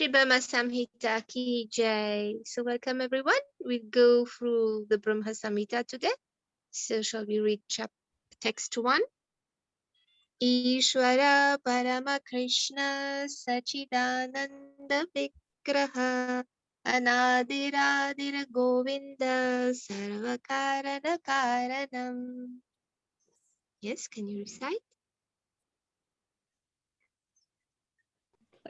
Brahma Samhita ki jai. So welcome everyone. We go through the Brahma Samhita today. So shall we read text 1? Ishvara Parama Krishna Sachidananda Vigraha Anadiradir Govinda Sarvakarana Karanam. Yes, can you recite?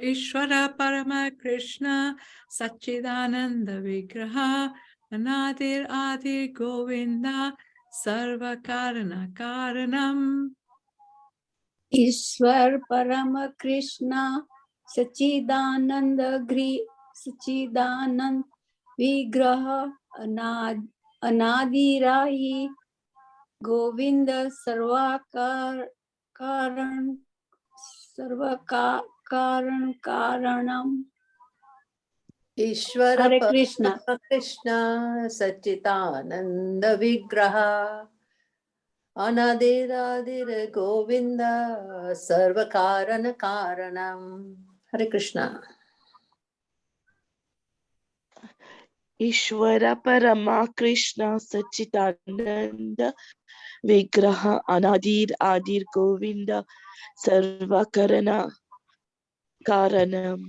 Ishvara Parama Krishna Sachidananda Vigraha Anadir Adir Govinda Sarva Karana Karanam. ईश्वर परम कृष्ण सच्चिदानंद विग्रह अनादिराही गोविंद कारणम। ईश्वर हरे कृष्ण। कृष्ण सच्चिदानंद विग्रह अनादिरादिर गोविंद सर्व कारण कारणम। हरे कृष्ण। ईश्वर परमा कृष्ण सच्चिदानंद विग्रह अनादिर आदिर गोविंद सर्व कारणम।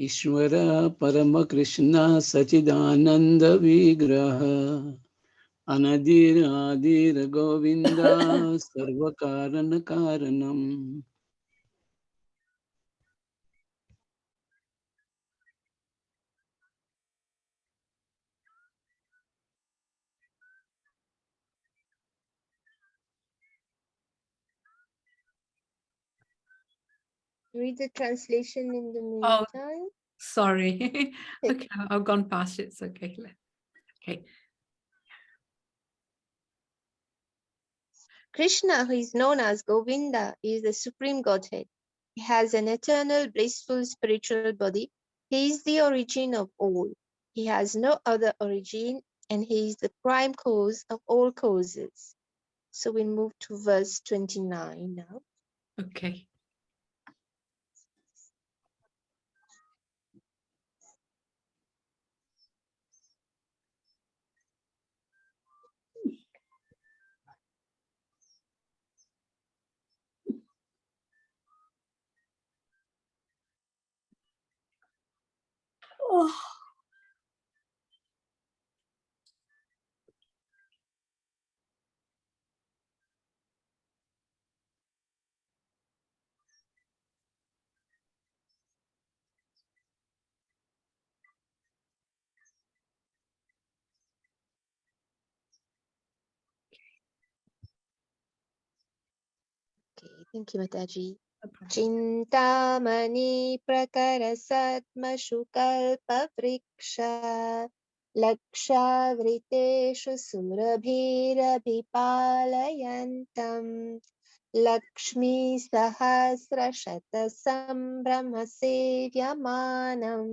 ईश्वर परम कृष्ण सचिदानंद विग्रह अनादिर आदिर गोविंद सर्व कारण कारणम। Read the translation in the meantime. Sorry. Okay, I've gone past it. It's okay. Okay. Krishna, who is known as Govinda, is the supreme Godhead. He has an eternal, blissful spiritual body. He is the origin of all. He has no other origin, and he is the prime cause of all causes. So we move to verse 29 now. Okay. Oh. Okay, thank you, Mataji. Chintamani prakarasadmashukalpavriksha Lakshavriteshu surabhirabhipalayantam Lakshmi sahasrashata sambhramasevyamanem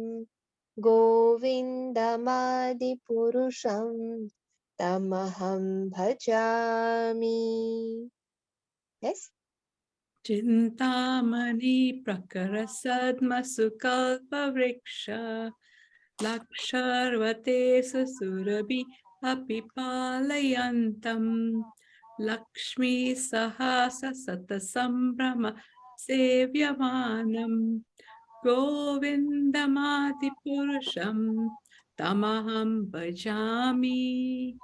Govindamadi purusham tamaham bhajami. Yes? Chintamani prakarasadmasukalpavriksha Laksharvate Surabhi Apipalayantam Lakshmi Sahasa Satasambhrama Sevyamanam Govindamati Purusham Tamaham Bhajami.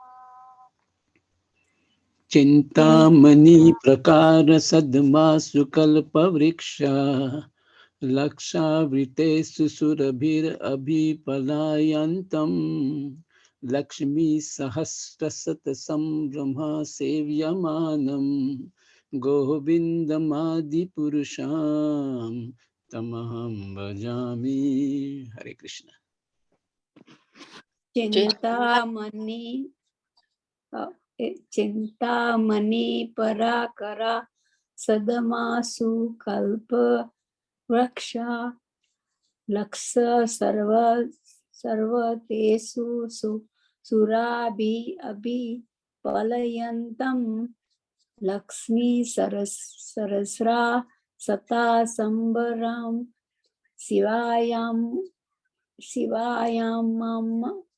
Chintamani प्रकार सद्मासु कल्पवृक्षा लक्षावृतेषु सुरभिरभिपलायन्तं लक्ष्मी सहस्रशतसंभ्रमा सेव्यमानं गोविन्दमादिपुरुषां तमहं भजामि। हरे कृष्ण। चिंतामणि पराकरा सदमासु कल्प वृक्षा लक्ष सर्वतेषु सुराभि अभि पलयन्तं Lakshmi Sarasra Sata Sambaram Sivayam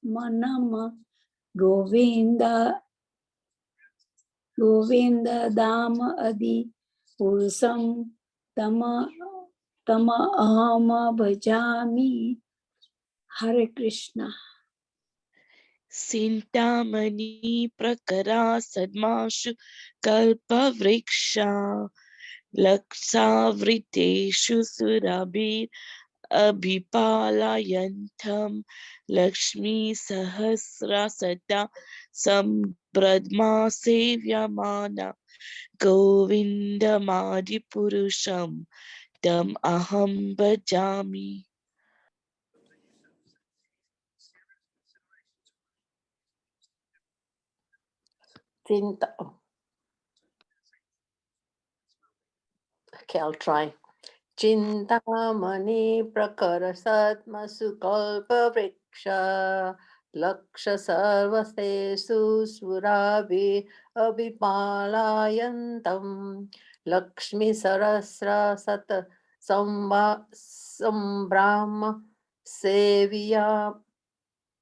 Manama Govinda Dama Adi Purusam Tama Ahama Bhajami. Hare Krishna. Sintamani prakara sadmashu kalpa vriksha laksavriteshu surabir abhipalayantam lakshmi sahasra sata sambradma sevyamana govindamadi purusham tam aham bhajami. Okay, I'll try. Chintamani prakara satmasu kalpa vriksha laksha sarvasesu surabi abhipalayantam lakshmi sarasra sat sambrahma seviya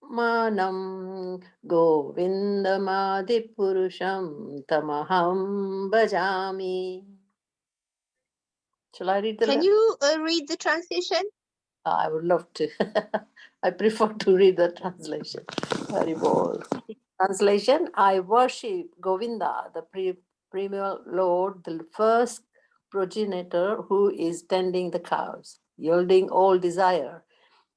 manam govindamadi purusham tamaham bhajami. Shall I read the Can you read the translation? I would love to. I prefer to read the translation. Very bold. Translation: I worship Govinda, the primeval Lord, the first progenitor who is tending the cows, yielding all desire,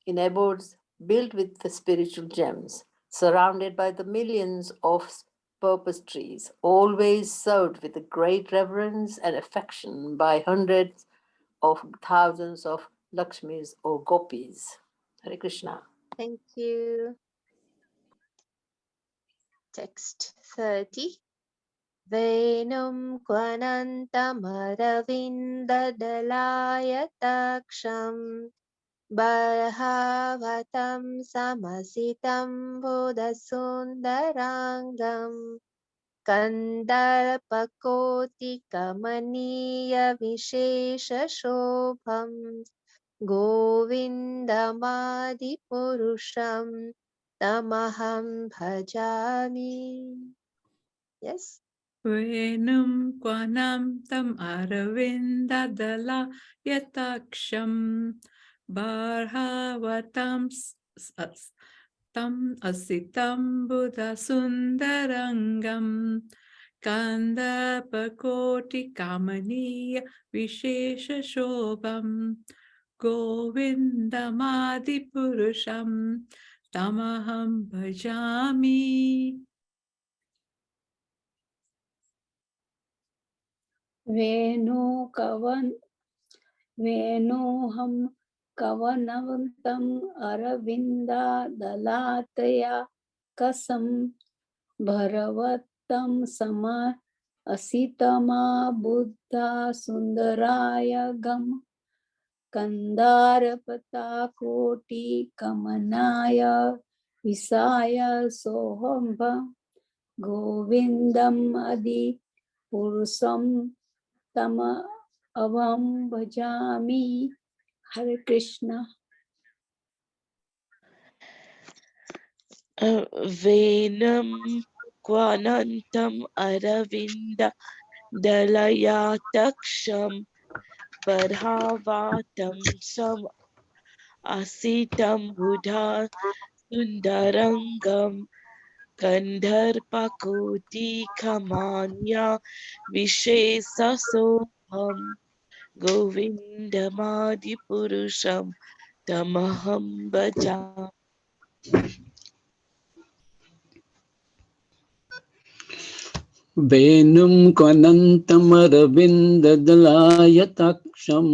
in abodes built with the spiritual gems, surrounded by the millions of purpose trees, always served with a great reverence and affection by hundreds of thousands of Lakshmis or Gopis. Hare Krishna. Thank you. Text 30. Venum kvanantamaravindalayatakszam barhavatam samasitam buddhasundarangam Kandarpakoti kamaniya vishesha shobham Govindamadi purusham tamaham bhajami. Yes. Venum kwanam tam aravindadala yataksham barhavatam tam asitam buddha sundarangam kanda pakoti kamaniya vishesha shobham govindamadi purusham tamaham bhajami. Venuham Kavanavantam Aravinda Dalataya Kasam Bharavatam Sama Asitama Buddha Sundaraya Gam Kandarapata Koti Kamanaya Visaya Sohamba Govindam Adi Purusam Tama Avam Bhajami. Hare Krishna. Venam kwanantam aravinda dalayataksham barhavatam sam asitam buddha sundarangam Gandharpakoti kamanya visheshasobham Govindamadi purusham tamaham bhajami. Venum kvanantamaravindalayatakszam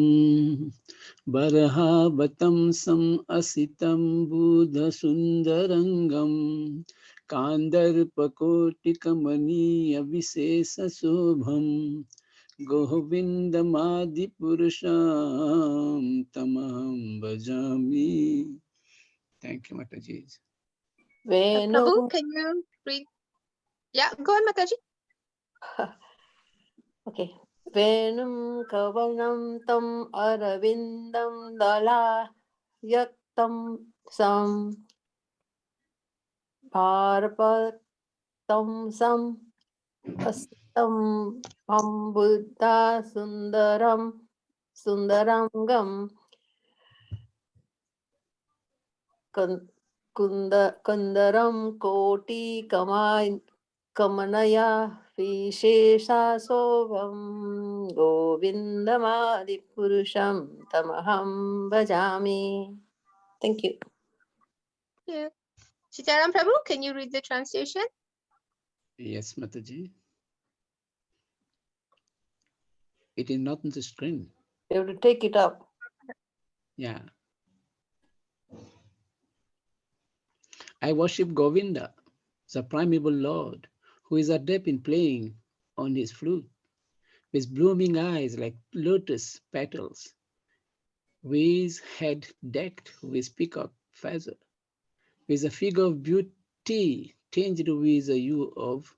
barhavatam sam asitam buddha sundarangam kandarpakoti kamaniya visesa sobham govindamadi purusham tamaham bhajami. Thank you, Mataji. Prabhu, Venu. can you read? Yeah, go on, Mataji. Okay. Venum kavanam tam aravindam dala yaktam sam parpatam sam astam buddha sundarangam kundaram koti kamanaya vishesha sovam govindamadi purusham tamaham bhajami. Thank you. Yeah. Sitaram Prabhu, can you read the translation? Yes, Mataji. It is not on the screen. You have to take it up. Yeah. I worship Govinda, the primeval Lord, who is adept in playing on his flute, with blooming eyes like lotus petals, with his head decked with peacock feather, with a figure of beauty tinged with a hue of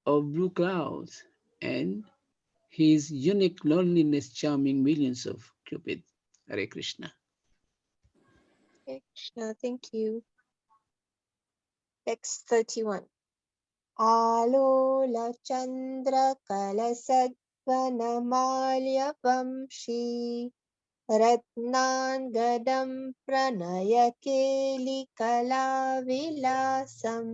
blue clouds, and his unique loneliness charming millions of cupids. Hare Krishna. Okay, Krishna, thank you. Text 31. Alola Chandra Kalasagvanamalya Vamshi Ratnangadam Pranaya Keli Kalavilasam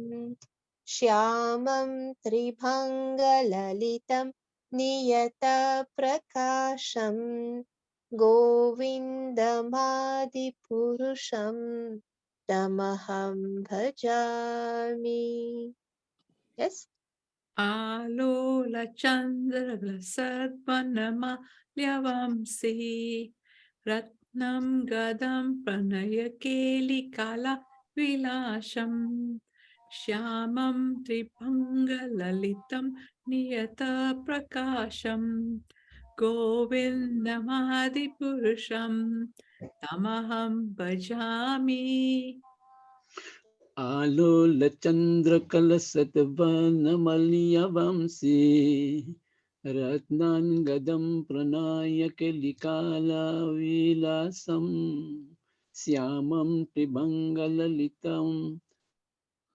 Shyamam Tribhangalalitam Niyata Prakasham Govindamadipurusham Tamaham Bhajami. Yes? Alola Chandra Sadvanama Lyavamsi Ratnam Gadam Pranaya Keli Kala Vilasham Shyamam Tripanga Lalitam Niyata Prakasham Govindamadi Purusham Tamaham Bhajami. Alola Chandra Kalasatavana Malya Vamsi Ratnan Gadam Pranaya Kelikala Vilasam Syamam Tribangalalitam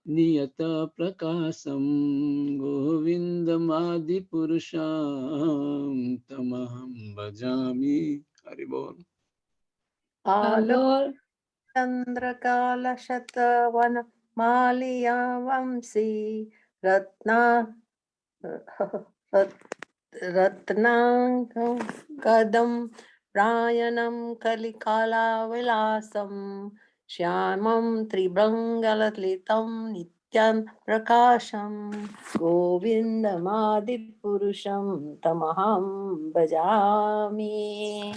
Niyata Prakasam Govindamadi Purusham Tamaham Bhajami. Haribol. Alol Chandrakala Shatavana Maliya Vamsi Ratna Ratnangam Kadam Prayanam Kalikala Vilasam Shyamam Tribrangalalitam Nityan Prakasham Govindamadi Purusham Tamaham Bhajami.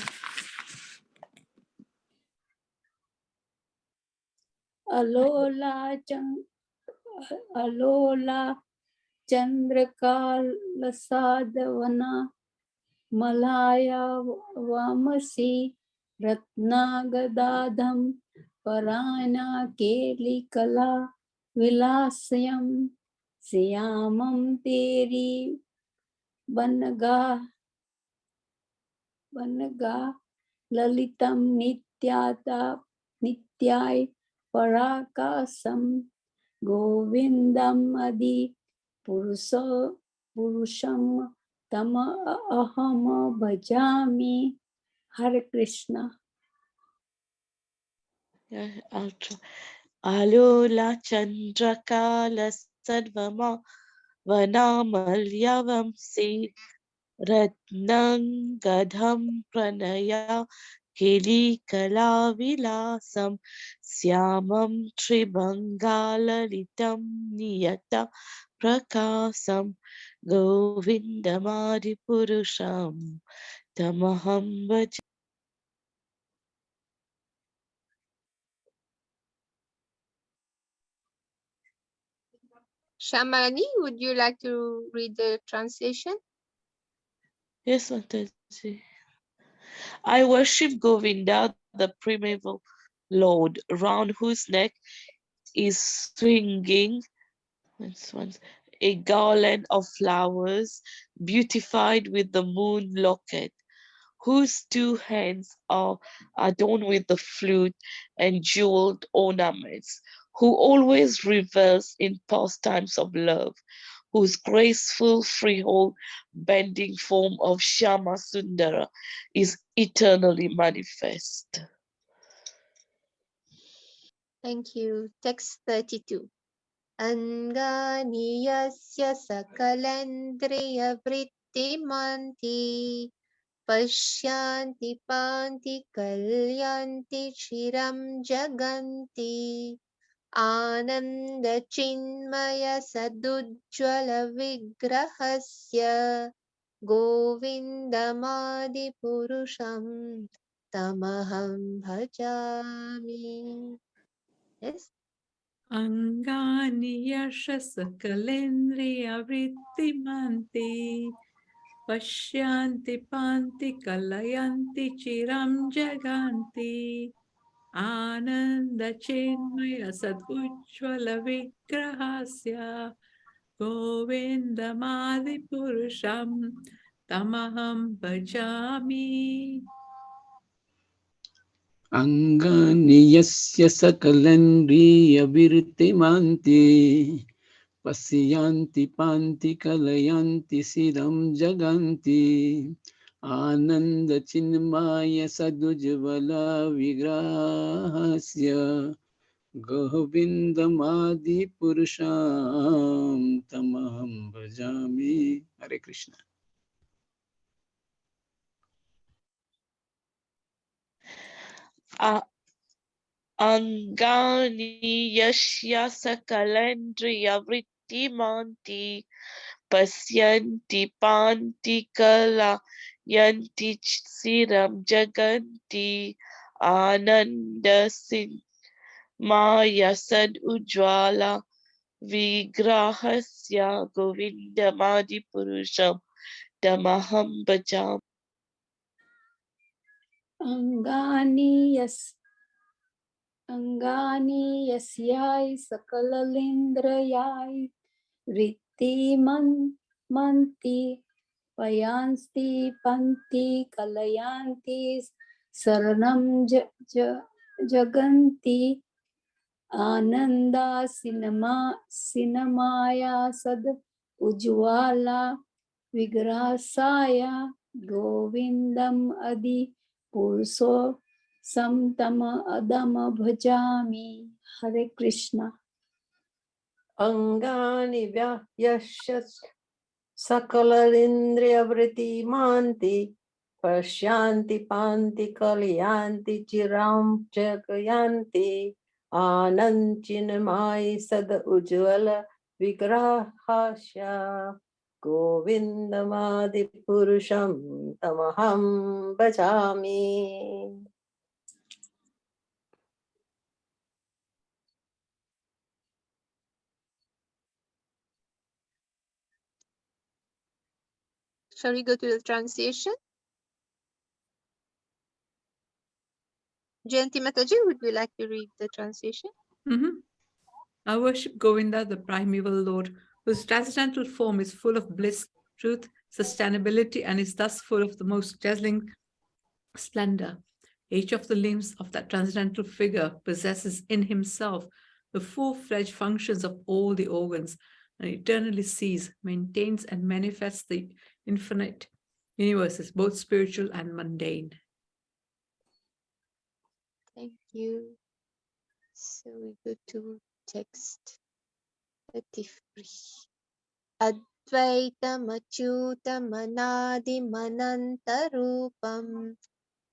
Alola Alola Chandrakalasadavana Malaya Vamasi Ratnagadadham Parana Kelikala Vilasyam Siyamam Teri Banaga Lalitam Nityai Parakasam Govindam Adi Purusham Tama Ahama Bhajami. Hare Krishna. Yeah, I'll try. Alola Chandrakala Sadvama Vanamalyavam Ratnangadham Pranaya Keli Kalavilasam Syamam Tribangalalitam Niyata Prakasam Govindamadi Purusham Tamaham Bhaj. Shamani, would you like to read the translation? Yes, Mataji. I worship Govinda, the primeval Lord, round whose neck is swinging a garland of flowers beautified with the moon locket, whose two hands are adorned with the flute and jeweled ornaments, who always revels in pastimes of love, whose graceful freehold bending form of Shama Sundara is eternally manifest. Thank you. Text 32. Angani yasya sakalendriyavrittimanti Pashyanti panti kalyanti chiram jaganti Ananda chinmaya sadujjvala vigrahasya Govindamadi purusham tamaham bhajami. Yes. Angani yashaskalendriya vrittimanti Pashyanti panti kalayanti chiram jaganti Ananda chinmaya sadujjvala vigrahasya Govindamadi purusham tamaham bhajami. Angani yasya sakalandriyavirtimanti Pasyanti panti kalayanti siram jaganti Ananda chinmaya sadujvala vigrahasya Govindamadi purusham tamaham bhajami. Hare Krishna. Angani yashya sakalendriya vrittimanti Pasyanti panti kala yanti siram jaganti Ananda sin maya sad ujwala vigrahasya Govindamadi purusham tamaham bhajami. Angani yasyai sakalalindrayai manti payansti panti kalayanti saranam jaganti Ananda Sinamaya Sad Ujwala Vigrasaya Govindam Adi Purso Samtama Adama Bhajami. Hare Krishna. Angani Vyashas Sakalarindriyavritti Pashyanti Panti Kalyanti Chiram Jagayanti Anandchinmai Sad Ujwala Vigrahasya Govindamadi Purusham Tamaham Bhajami. Shall we go to the translation? Jayanti Mataji, would you like to read the translation? I worship Govinda, the primeval Lord, whose transcendental form is full of bliss, truth, sustainability, and is thus full of the most dazzling splendor. Each of the limbs of that transcendental figure possesses in himself the full-fledged functions of all the organs and eternally sees, maintains, and manifests the infinite universes, both spiritual and mundane. Thank you. So we go to text 33. Advaitamachyutamanadimanantarupam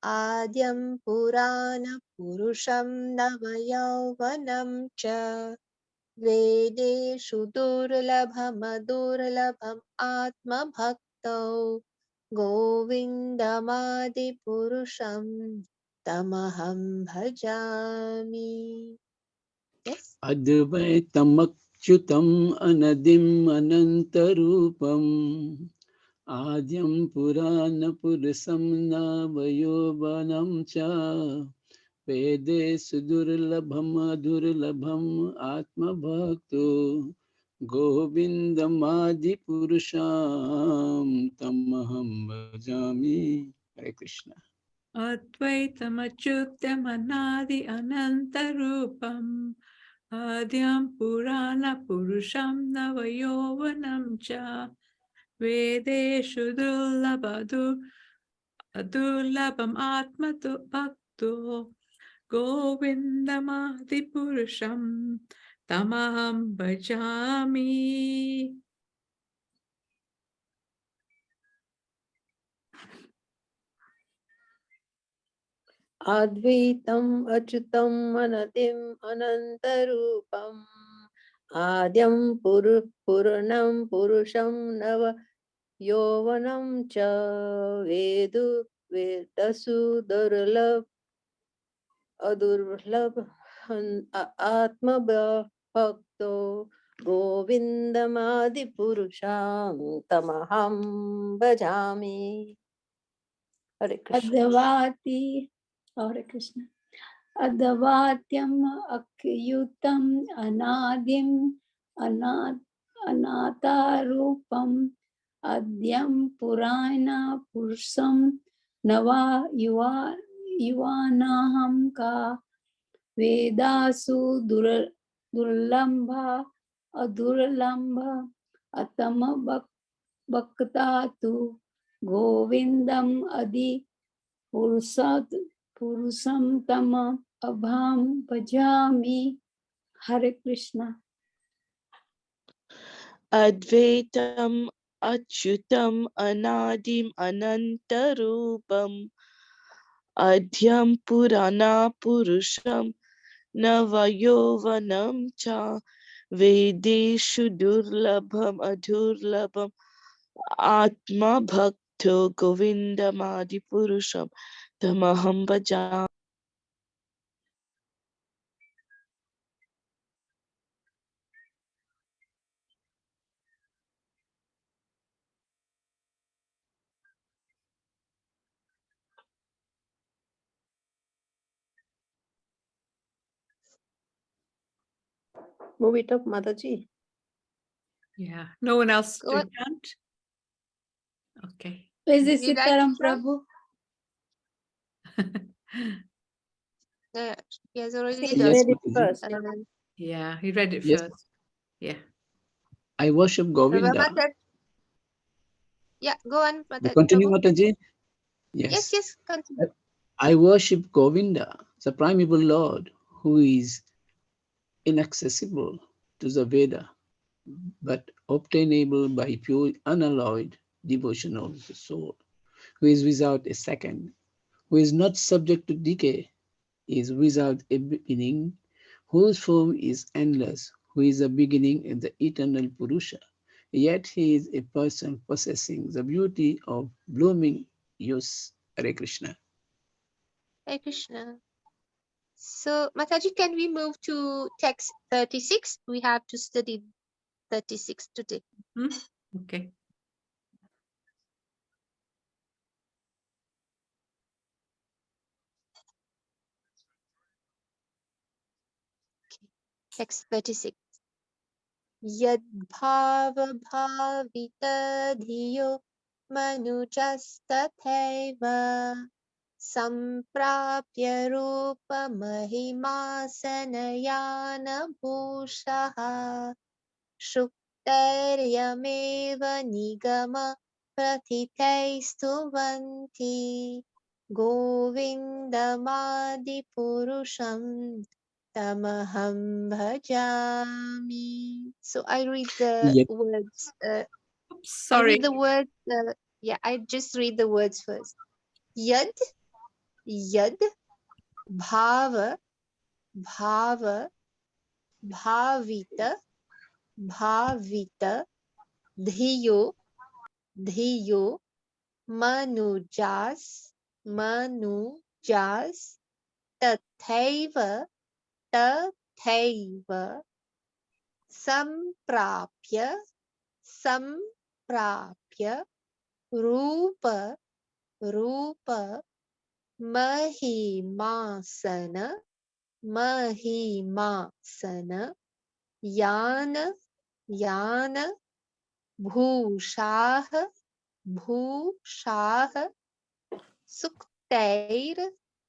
Adyam Purana Purusham Navayauvanam Cha Vedeshu Durlabhamadurlabham Atma Bhaktau Govindamadi Purusham Tamaham Bhajami. Yes. Advaitamachyutam anadim anantarupam Adyam Purana Purusam Navayovanam Cha Vede Sudurlabham Adurlabham Atma Bhakto Govindamadipurusham tamaham bhajami. Hare Krishna. Advaitamachyutyam anantarupam Adyam Purana Purusham Navayovanam Cha Vedeshu Durlabhadu Adurlabham Atmatu Bhakto Govindamadi Purusham Tamaham Bhajami. Advaitam Achyutam Anatim Anantarupam Adyam Puranam Purusham Nava Yovanam Cha Vedasu Durlabh Adurlabh Atma Bhakto Govindamadi Purusham Tamaham Bhajami. Hare Krishna. Adavati, Hare Krishna. Adavatyam akyutam anadim anatarupam adyam purana purusham nava yuvanaham ka vedasu durlambha adurlambha atama bhaktatu govindam adi Purusam tama abham bhajami. Hare Krishna. Advaitam Achyutam Anadim Anantarupam Adhyam Purana Purusham Navayovanam Cha Vedeshu Durlabham Adurlabham Atma Bhakto Govindamadi Purusham Tamaham Bhajami. Move it up, Mataji. Yeah, no one else Go to on. chant? Okay. Is Would this you like to Sitaram try? Prabhu? He has already Say- He Yes, done. read it Mataji. first. Yeah, he read it Yes, first. Yeah. I worship Govinda. Yeah, go on, We continue, Prabhu. Mataji? Yes, Yes. yes, continue. I worship Govinda, the primeval Lord, who is inaccessible to the Veda, but obtainable by pure unalloyed devotion of the soul, who is without a second, who is not subject to decay, is without a beginning, whose form is endless, who is a beginning in the eternal Purusha. Yet he is a person possessing the beauty of blooming youth. Hare Krishna. Hare Krishna. So, Mataji, can we move to text 36? We have to study 36 today. Okay. Text 36. Yadbhava-bhavita-dhiyo manujastatthaiva samprapya rupa-mahimasanayana bhushaha shuktairyameva nigama prathithaistuvanti govindamadi-purusham tamaham bhajami. So I read the Yet, words. Oops, I sorry. read the words. Yeah, I just read the words first. Yad, yad, bhava, bhava, bhavita, bhavita, dhiyo, dhiyo, manujas, manujas, tathaiva, tathaiva, samprapya, samprapya, rupa, rupa, mahimasana, mahimasana, yana, Yana, Bhushaha, Bhushaha, Suktair,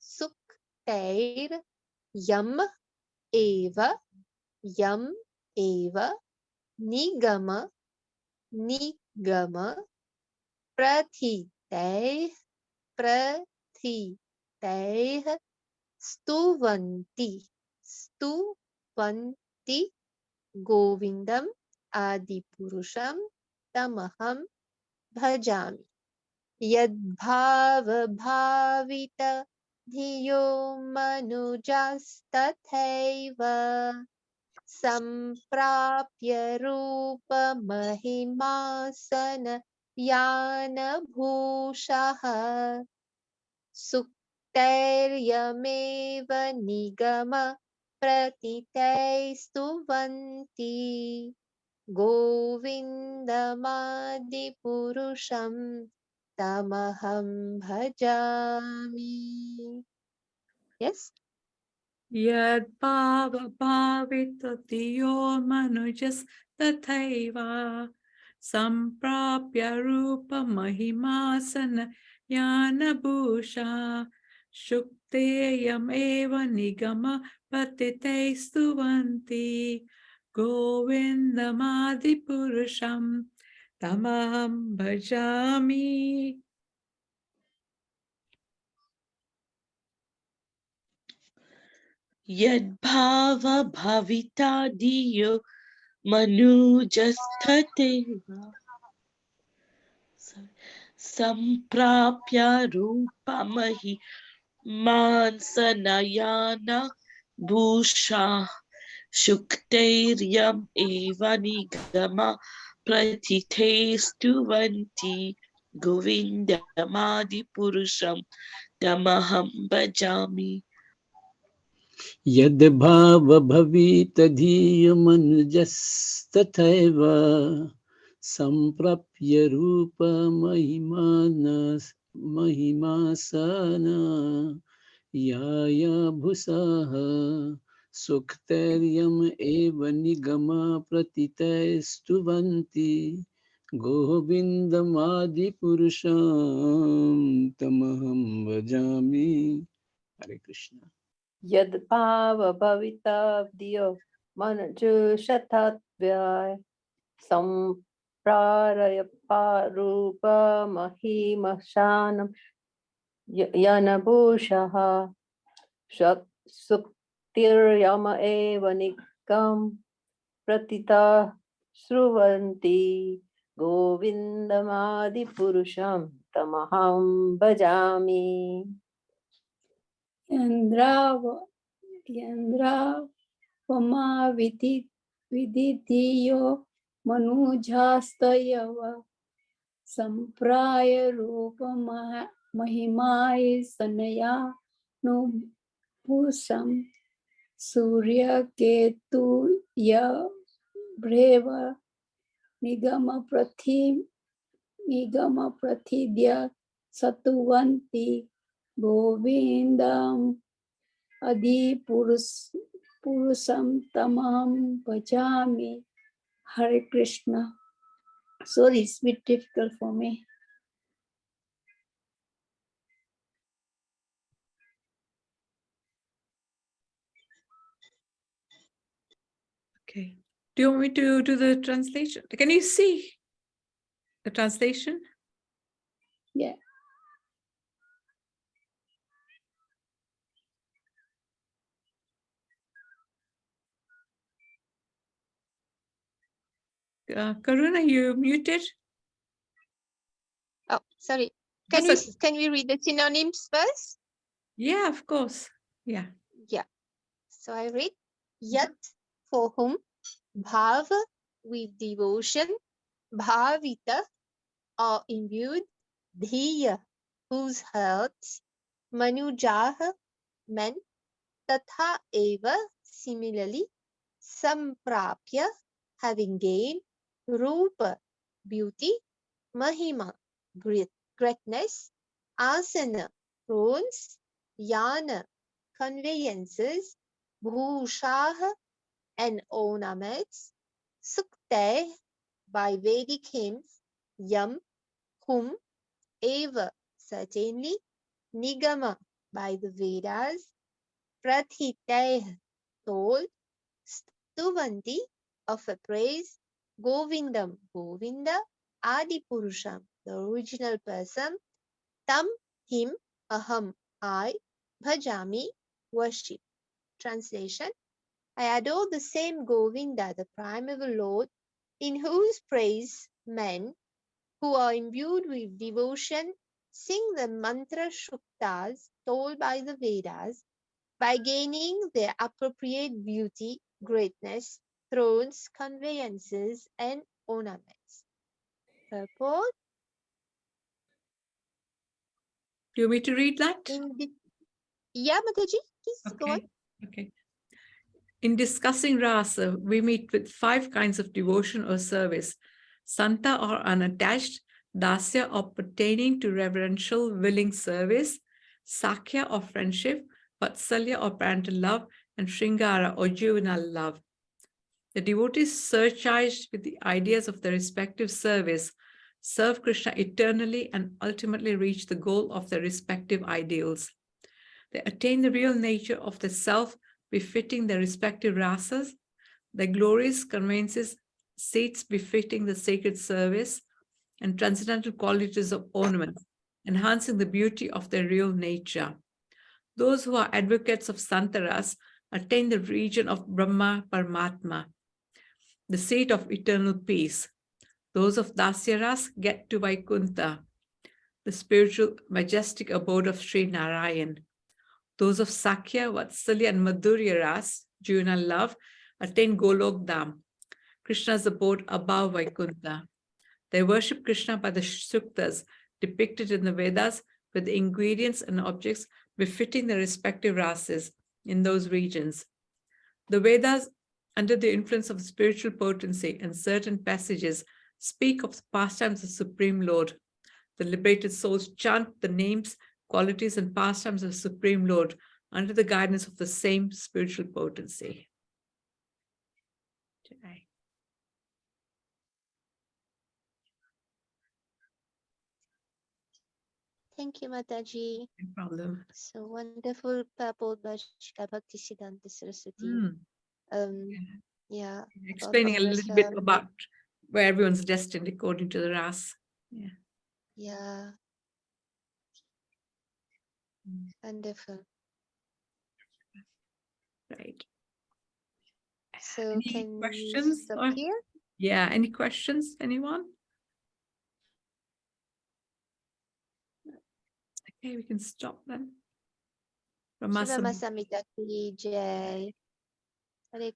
Suktair, Yam, Eva, Yam, Eva, Nigama, Nigama, Prathiteh, Prathiteh, Stuvanti, Stuvanti, Govindam, Adipurusham, Tamaham, Bhajami. Yadbhava-bhavita dhiyo manujastathaiva samprapya rupa mahimasana yana bhushaha suktairyameva nigama pratitaistuvanti Govindamadipurusham tamaham bhajami. Yes? Yad bhava bhavita diyo manujas tathaiva samprapya rupa mahimasana yana bhusha shukteyam eva nigama patite stuvanti govindamadi purusham tamaham bhajami. Yadbhava bhavita diyo manujasthateva samprapya rupamahi mansanayana bhusha shuktairyam eva nigama pratitestuvanti govindamadi purusham tamaham bhajami. यद्भावभवितधीयमनुजस्तथैव सम्प्राप्य रूपमहिमासन याया भूसः सुक्तैर्यम् एव Nigma प्रतितैस्तुवन्ति गोविन्दमादिपुरुषं तमहं भजामि. Hare Krishna. यद्भावभविताब्दियो मनुजुषथात्व्याय सम्प्रारयपारूपमहिमशानं यनभूषः सुक्तिर्यम एव निकं प्रतिता श्रुवन्ति गोविन्दमादिपुरुषं तमहं भजामि. यन्द्रावमा विदिधियो मनुजास्तयव सम्प्राय रूपमहिमाय सनया नुभूषं सूर्यकेतु यभ्रेव निगम प्रथिद्य सतुवन्ति गोविन्दम् अधिपुरुषं तमहं भजामि. Hare Krishna. Sorry, it's a bit difficult for me. Okay. Do you want me to do the translation? Can you see the translation? Yeah. Karuna, you muted? Oh, sorry. Can we read the synonyms first? Yeah, of course. Yeah. Yeah. So I read Yat for whom, Bhav with devotion, Bhavita or imbued, Dhiya whose hearts, Manujaha men, Tatha eva similarly, Samprapya having gained, Rupa beauty, Mahima greatness, Asana thrones, Yana conveyances, Bhushaha and ornaments, Sukte by Vedic hymns, Yam, Hum, Eva, certainly, Nigama by the Vedas, Prathiteh, told, Stuvanti, of a praise, Govindam, Govinda, Adi Purusham, the original person, Tam, him, Aham, I, Bhajami, worship. Translation: I adore the same Govinda, the primeval Lord, in whose praise men who are imbued with devotion sing the mantra shuktas told by the Vedas by gaining their appropriate beauty, greatness, thrones, conveyances, and ornaments. Purport: Do you want me to read that? Yeah, Mataji, please go on. Okay. In discussing rasa, we meet with 5 kinds of devotion or service: santa or unattached, dasya or pertaining to reverential willing service, sakya or friendship, vatsalya or parental love, and shringara or juvenile love. The devotees, surcharged with the ideas of their respective service, serve Krishna eternally and ultimately reach the goal of their respective ideals. They attain the real nature of the self befitting their respective rasas, their glories, conveyances, seats befitting the sacred service, and transcendental qualities of ornament, enhancing the beauty of their real nature. Those who are advocates of Santaras attain the region of Brahma Paramatma, the seat of eternal peace. Those of Dasyaras get to Vaikuntha, the spiritual majestic abode of Sri Narayan. Those of Sakya, Vatsalya, and Madhurya Ras, juvenile love, attain Golok Dham, Krishna's abode above Vaikuntha. They worship Krishna by the suktas depicted in the Vedas with the ingredients and objects befitting their respective rases in those regions. The Vedas, under the influence of spiritual potency and certain passages, speak of the pastimes of Supreme Lord. The liberated souls chant the names, qualities, and pastimes of Supreme Lord under the guidance of the same spiritual potency. Thank you, Mataji. No problem. So wonderful purport by Shri Bhakti Siddhanta Saraswati. Yeah. Explaining a little bit about where everyone's destined according to the Ras. Yeah. Wonderful. Right. So any can questions? we stop here? Yeah, any questions, anyone? Okay, we can stop then. Shiva Samhita ki jai. Hare